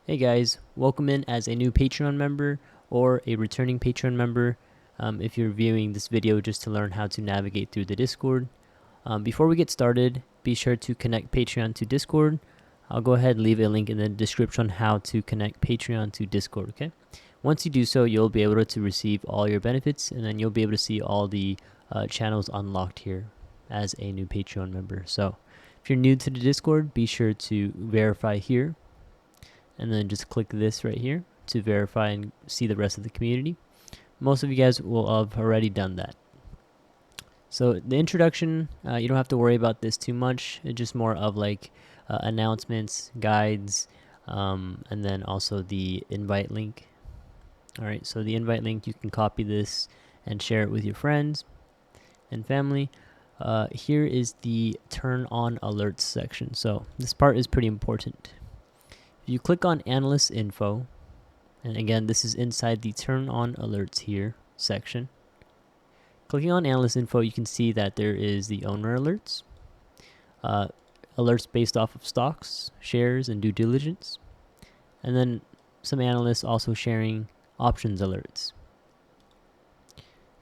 Hey guys, welcome in as a new Patreon member or a returning Patreon member if you're viewing this video just to learn how to navigate through the Discord. Before we get started, be sure to connect Patreon to Discord. I'll go ahead and leave a link in the description on how to connect Patreon to Discord, okay? Once you do so, you'll be able to receive all your benefits, and then you'll be able to see all the channels unlocked here as a new Patreon member. So if you're new to the Discord, be sure to verify here, and then just click this right here to verify and see the rest of the community. Most of you guys will have already done that. So the introduction, you don't have to worry about this too much. It's just more of like announcements, guides, and then also the invite link. All right, so the invite link, you can copy this and share it with your friends and family. Here is the turn on alerts section. So this part is pretty important. If you click on analyst info, and again, this is inside the turn on alerts here section. Clicking on analyst info, you can see that there is the owner alerts, alerts based off of stocks, shares, and due diligence, and then some analysts also sharing options alerts.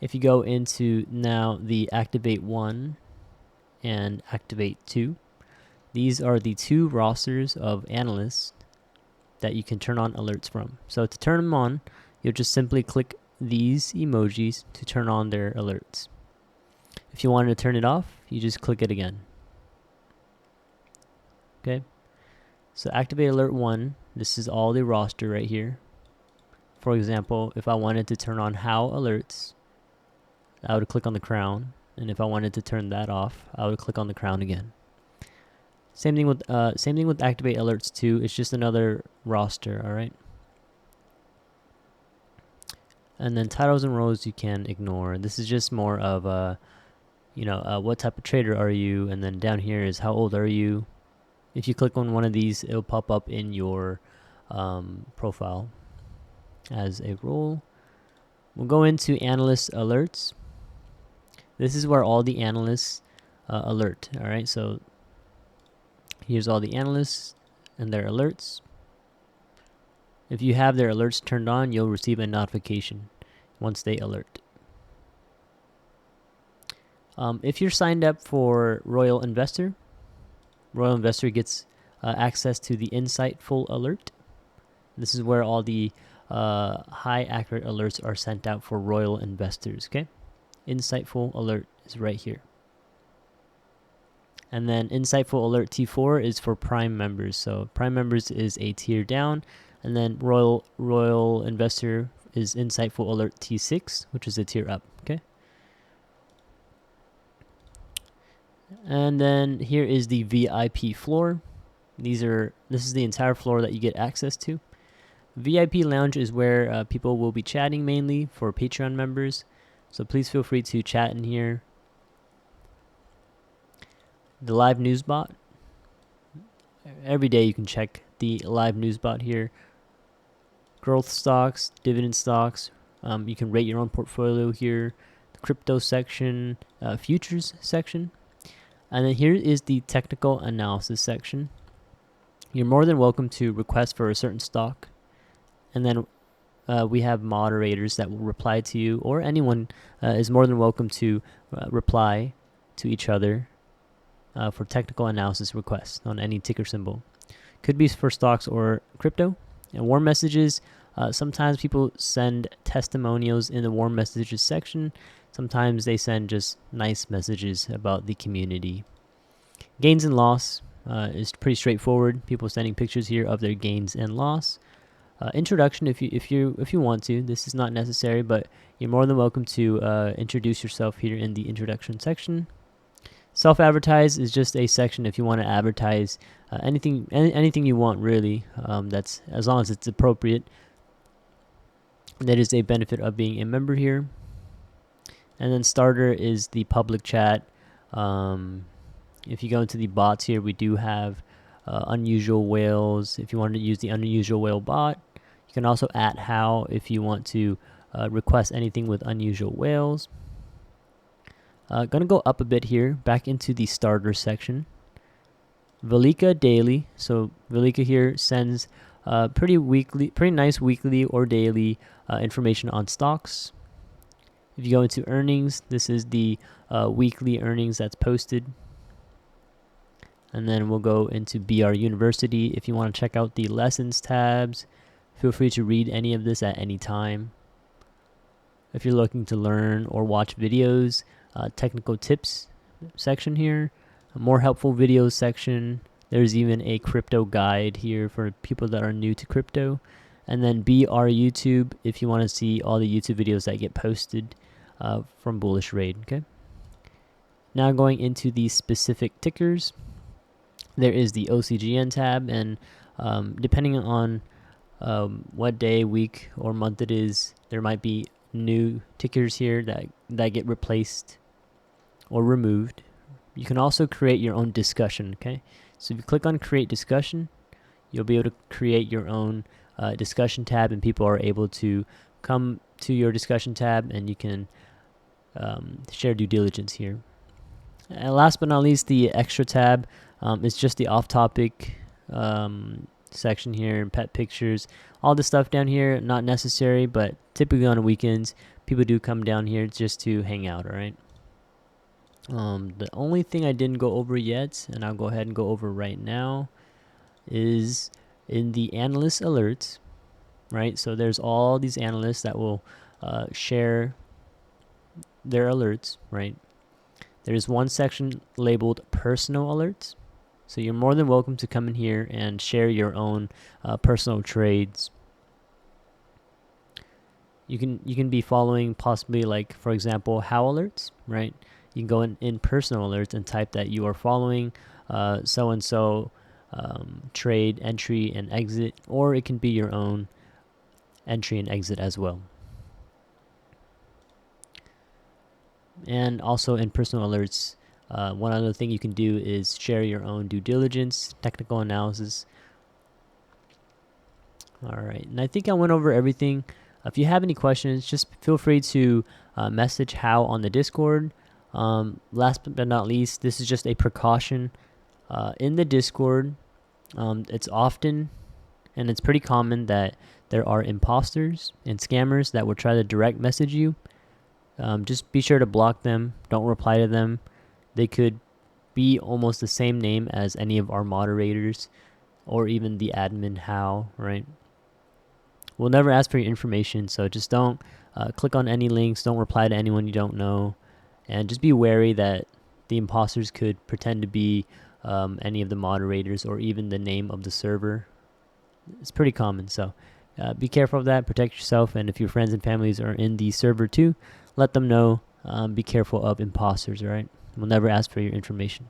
If you go into now the activate 1 and activate 2, these are the two rosters of analysts that you can turn on alerts from. So to turn them on, you'll just simply click these emojis to turn on their alerts. If you wanted to turn it off, you just click it again. Okay, so activate alert 1, this is all the roster right here. For example, if I wanted to turn on how alerts, I would click on the crown, and if I wanted to turn that off, I would click on the crown again. Same thing with activate alerts 2. It's just another roster, all right? And then titles and roles you can ignore. This is just more of what type of trader are you, and then down here is how old are you. If you click on one of these, it'll pop up in your profile as a role. We'll go into analyst alerts. This is where all the analysts alert, all right? So here's all the analysts and their alerts. If you have their alerts turned on, you'll receive a notification once they alert. If you're signed up for Royal Investor gets access to the Insightful Alert. This is where all the high accurate alerts are sent out for Royal investors, okay? Insightful Alert is right here. And then Insightful Alert T4 is for Prime members. So Prime members is a tier down, and then Royal Investor is Insightful Alert T6, which is a tier up, okay? And then here is the VIP floor. This is the entire floor that you get access to. VIP Lounge is where people will be chatting mainly for Patreon members. So please feel free to chat in here. The live news bot. Every day you can check the live news bot here. Growth stocks, dividend stocks. You can rate your own portfolio here. The crypto section, futures section. And then here is the technical analysis section. You're more than welcome to request for a certain stock. And then we have moderators that will reply to you, or anyone is more than welcome to reply to each other for technical analysis requests on any ticker symbol. Could be for stocks or crypto. And warm messages, sometimes people send testimonials in the warm messages section. Sometimes they send just nice messages about the community. Gains and loss is pretty straightforward. People sending pictures here of their gains and loss. Introduction, if you want to. This is not necessary, but you're more than welcome to introduce yourself here in the introduction section. Self-advertise is just a section if you want to advertise anything you want, really. That's as long as it's appropriate. That is a benefit of being a member here. And then starter is the public chat. If you go into the bots here, we do have unusual whales. If you want to use the unusual whale bot, you can also @ how if you want to request anything with unusual whales. Gonna go up a bit here, back into the starter section. Velika daily. So Velika here sends pretty nice weekly or daily information on stocks. If you go into earnings, this is the weekly earnings that's posted. And then we'll go into BR University. If you want to check out the lessons tabs, feel free to read any of this at any time. If you're looking to learn or watch videos, technical tips section here, a more helpful videos section. There's even a crypto guide here for people that are new to crypto. And then BR YouTube if you want to see all the YouTube videos that get posted from Bullish Raid. Okay. Now going into the specific tickers, there is the OCGN tab, and depending on what day, week, or month it is, there might be new tickers here that get replaced or removed. You can also create your own discussion. Okay, so if you click on create discussion, you'll be able to create your own discussion tab, and people are able to come to your discussion tab, and you can share due diligence here. And last but not least, the extra tab is just the off-topic section here, pet pictures, all the stuff down here, not necessary, but typically on weekends, people do come down here just to hang out, all right? The only thing I didn't go over yet, and I'll go ahead and go over right now, is in the analyst alerts, right? So there's all these analysts that will share their alerts, right? There's one section labeled personal alerts. So you're more than welcome to come in here and share your own personal trades. You can be following possibly, like, for example, how alerts, right? You can go in personal alerts and type that you are following so-and-so trade, entry, and exit, or it can be your own entry and exit as well. And also in personal alerts, one other thing you can do is share your own due diligence, technical analysis. All right, and I think I went over everything. If you have any questions, just feel free to message How on the Discord. Last but not least, this is just a precaution. In the Discord, it's often, and it's pretty common, that there are imposters and scammers that will try to direct message you. Just be sure to block them. Don't reply to them. They could be almost the same name as any of our moderators or even the admin How, right? We'll never ask for your information, so just don't click on any links. Don't reply to anyone you don't know. And just be wary that the imposters could pretend to be any of the moderators or even the name of the server. It's pretty common, so be careful of that. Protect yourself, and if your friends and families are in the server too, let them know. Be careful of imposters, all right? We'll never ask for your information.